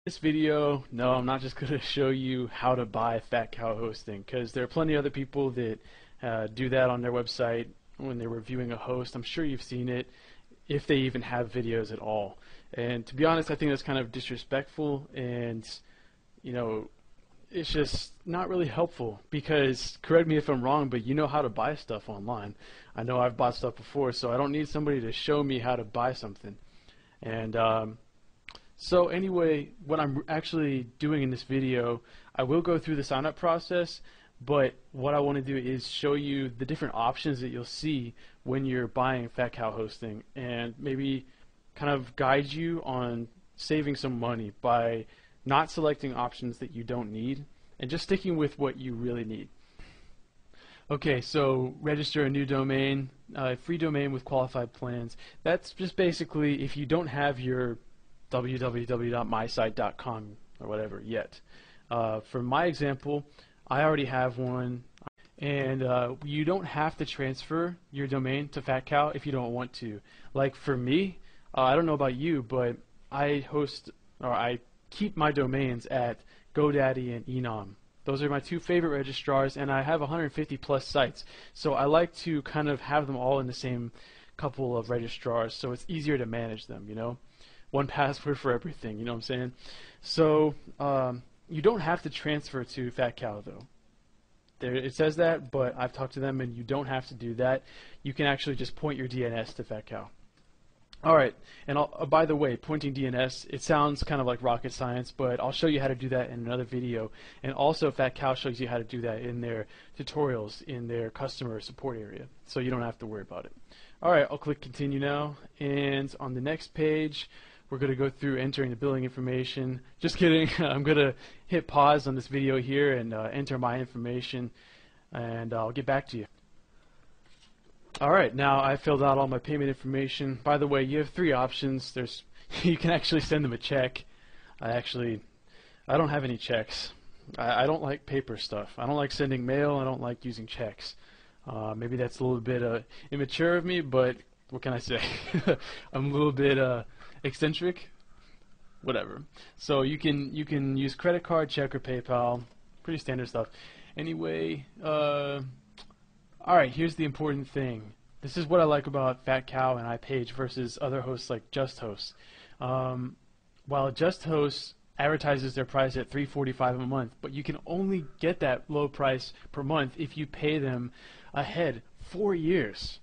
This video, no, I'm not just going to show you how to buy FatCow hosting, because there are plenty of other people that do that on their website when they're reviewing a host. I'm sure you've seen it, if they even have videos at all. And to be honest, I think that's kind of disrespectful, and it's just not really helpful, because, correct me if I'm wrong, but you know how to buy stuff online. I know I've bought stuff before, so I don't need somebody to show me how to buy something. And so anyway, what I'm actually doing in this video, I will go through the sign-up process, but what I want to do is show you the different options that you'll see when you're buying FatCow hosting, and maybe kind of guide you on saving some money by not selecting options that you don't need and just sticking with what you really need. Okay, so register a new domain, free domain with qualified plans. That's just basically if you don't have your www.mysite.com or whatever yet. For my example, I already have one, and you don't have to transfer your domain to FatCow if you don't want to. Like for me, I don't know about you, but I keep my domains at GoDaddy and Enom. Those are my two favorite registrars, and I have 150 plus sites, so I like to kind of have them all in the same couple of registrars, so it's easier to manage them, one password for everything, you know what I'm saying? So you don't have to transfer to FatCow though. It says that, but I've talked to them and you don't have to do that. You can actually just point your DNS to FatCow. Alright, and by the way, pointing DNS, it sounds kind of like rocket science, but I'll show you how to do that in another video. And also FatCow shows you how to do that in their tutorials in their customer support area, so you don't have to worry about it. Alright, I'll click continue now, and on the next page we're going to go through entering the billing information. Just kidding. I'm going to hit pause on this video here and enter my information, and I'll get back to you. Alright, now I filled out all my payment information. By the way, you have three options. You can actually send them a check. I don't have any checks. I don't like paper stuff. I don't like sending mail. I don't like using checks. Maybe that's a little bit immature of me, but what can I say? I'm a little bit eccentric, whatever. So you can use credit card, check, or PayPal. Pretty standard stuff. Anyway, alright, here's the important thing. This is what I like about FatCow and iPage versus other hosts like JustHost. While JustHost advertises their price at $345 a month, but you can only get that low price per month if you pay them ahead 4 years.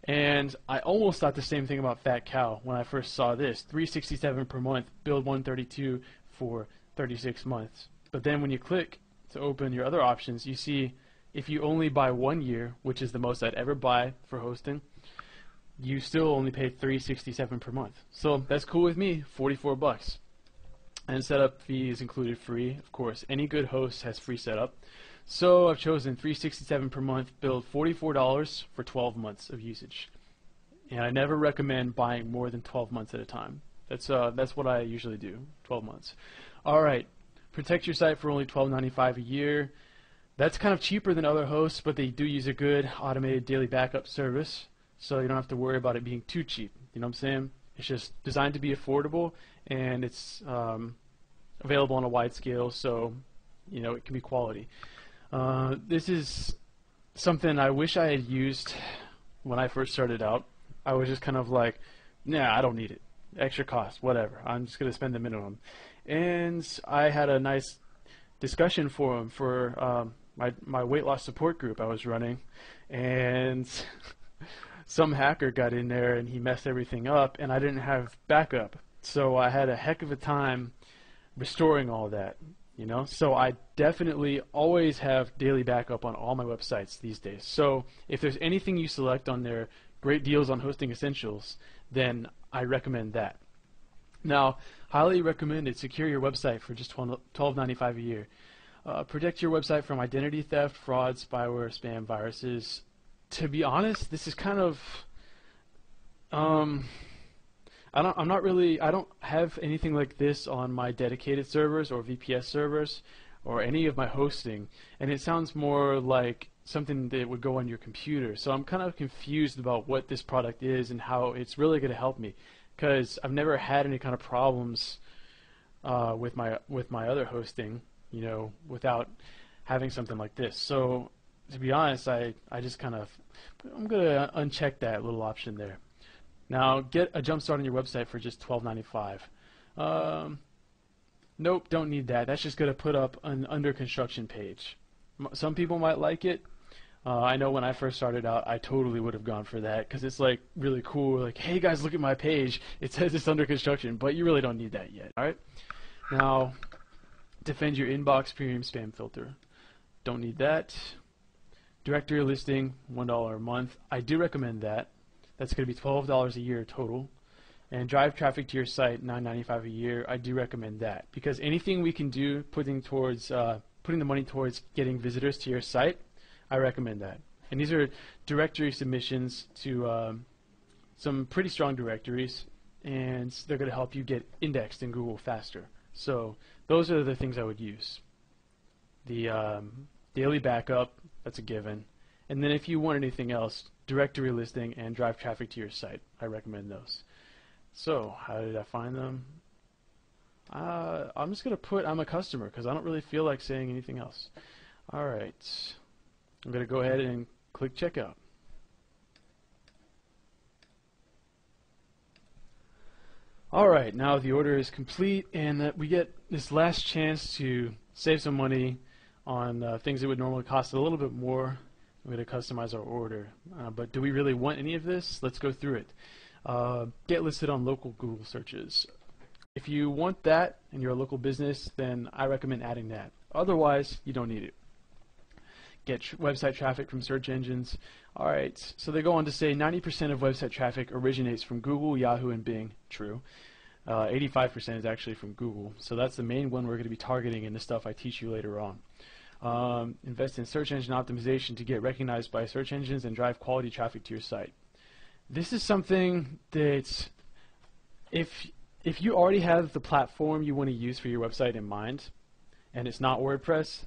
And I almost thought the same thing about FatCow when I first saw this. $367 per month, billed $132 for 36 months. But then when you click to open your other options, you see if you only buy 1 year, which is the most I'd ever buy for hosting, you still only pay $367 per month. So that's cool with me, 44 bucks. And setup fee is included free, of course. Any good host has free setup. So I've chosen $367 per month, billed $44 for 12 months of usage. And I never recommend buying more than 12 months at a time. That's what I usually do, 12 months. Alright, protect your site for only $12.95 a year. That's kind of cheaper than other hosts, but they do use a good automated daily backup service, so you don't have to worry about it being too cheap. You know what I'm saying? It's just designed to be affordable, and it's available on a wide scale, so it can be quality. This is something I wish I had used when I first started out. I was just kind of like, nah, I don't need it. Extra cost, whatever. I'm just going to spend the minimum. And I had a nice discussion forum for my weight loss support group I was running, and some hacker got in there and he messed everything up, and I didn't have backup. So I had a heck of a time restoring all that. So I definitely always have daily backup on all my websites these days. So if there's anything you select on their great deals on hosting essentials, then I recommend that. Now, highly recommended, secure your website for just $12.95 a year. Protect your website from identity theft, fraud, spyware, spam, viruses. To be honest, this is kind of I don't have anything like this on my dedicated servers or VPS servers or any of my hosting, and it sounds more like something that would go on your computer. So I'm kind of confused about what this product is and how it's really going to help me, because I've never had any kind of problems with my other hosting, without having something like this. So to be honest, I'm gonna uncheck that little option there. Now get a jump start on your website for just $12.95. Nope, don't need that. That's just gonna put up an under construction page. Some people might like it. I know when I first started out, I totally would have gone for that because it's like really cool. Like, hey guys, look at my page. It says it's under construction, but you really don't need that yet. All right. Now, defend your inbox premium spam filter. Don't need that. Directory listing, $1 a month. I do recommend that. That's going to be $12 a year total. And drive traffic to your site, $9.95 a year. I do recommend that because anything we can do putting the money towards getting visitors to your site, I recommend that. And these are directory submissions to some pretty strong directories, and they're going to help you get indexed in Google faster. So those are the things I would use. The daily backup, that's a given. And then if you want anything else, directory listing and drive traffic to your site. I recommend those. So how did I find them? I'm just going to put I'm a customer because I don't really feel like saying anything else. All right. I'm going to go ahead and click checkout. Alright, now the order is complete and we get this last chance to save some money on things that would normally cost a little bit more. We're going to customize our order. But do we really want any of this? Let's go through it. Get listed on local Google searches. If you want that and you're a local business, then I recommend adding that. Otherwise, you don't need it. Get website traffic from search engines. Alright, so they go on to say 90% of website traffic originates from Google, Yahoo, and Bing. True. 85% is actually from Google. So that's the main one we're going to be targeting in the stuff I teach you later on. Invest in search engine optimization to get recognized by search engines and drive quality traffic to your site. This is something that if you already have the platform you want to use for your website in mind, and it's not WordPress,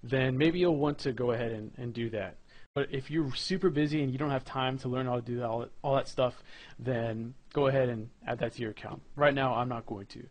then maybe you'll want to go ahead and do that. But if you're super busy and you don't have time to learn how to do all that stuff, then go ahead and add that to your account. Right now, I'm not going to.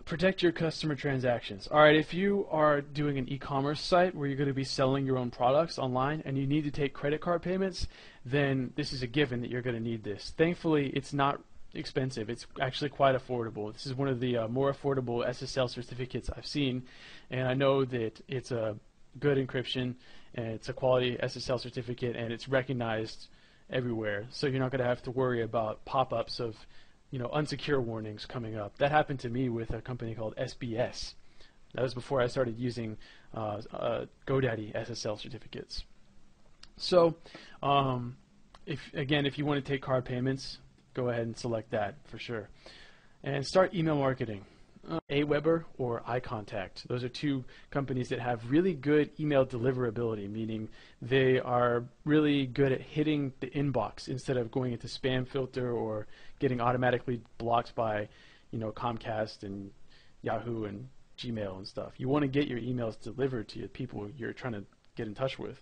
Protect your customer transactions. Alright, if you are doing an e-commerce site where you're going to be selling your own products online and you need to take credit card payments, then this is a given that you're going to need this. Thankfully, it's not expensive. It's actually quite affordable. This is one of the more affordable SSL certificates I've seen, and I know that it's a good encryption and it's a quality SSL certificate and it's recognized everywhere, so you're not going to have to worry about pop-ups of unsecure warnings coming up. That happened to me with a company called SBS. That was before I started using GoDaddy SSL certificates. So if you want to take card payments, go ahead and select that for sure. And start email marketing. Aweber or iContact. Those are two companies that have really good email deliverability, meaning they are really good at hitting the inbox instead of going into spam filter or getting automatically blocked by Comcast and Yahoo and Gmail and stuff. You want to get your emails delivered to the people you're trying to get in touch with.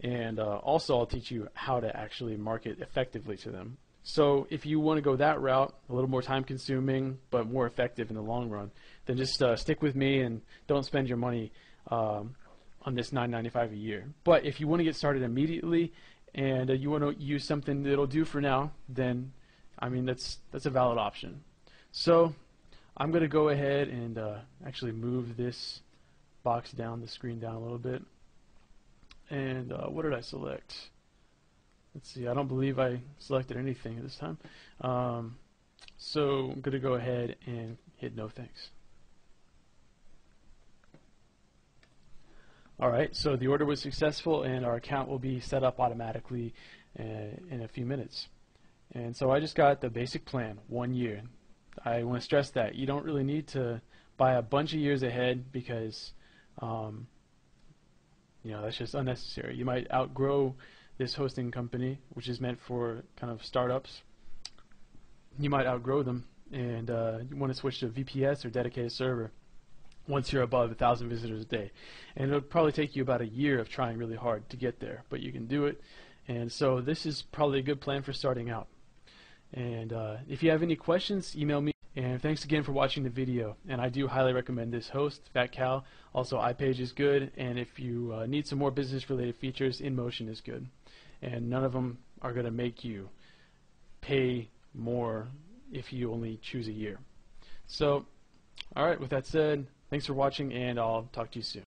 And also I'll teach you how to actually market effectively to them. So if you want to go that route, a little more time consuming but more effective in the long run, then just stick with me and don't spend your money on this $9.95 a year. But if you want to get started immediately and you want to use something that'll do for now, then that's a valid option. So I'm going to go ahead and actually move this box down, the screen down a little bit. And what did I select? Let's see, I don't believe I selected anything at this time. So I'm going to go ahead and hit no thanks. Alright, so the order was successful and our account will be set up automatically in a few minutes. And so I just got the basic plan, 1 year. I want to stress that you don't really need to buy a bunch of years ahead because that's just unnecessary. You might outgrow this hosting company, which is meant for kind of startups. You might outgrow them and you want to switch to VPS or dedicated server once you're above 1,000 visitors a day. And it'll probably take you about a year of trying really hard to get there, but you can do it. And so this is probably a good plan for starting out. And if you have any questions, email me. And thanks again for watching the video. And I do highly recommend this host, FatCow. Also, iPage is good. And if you need some more business-related features, InMotion is good. And none of them are going to make you pay more if you only choose a year. So, alright, with that said, thanks for watching, and I'll talk to you soon.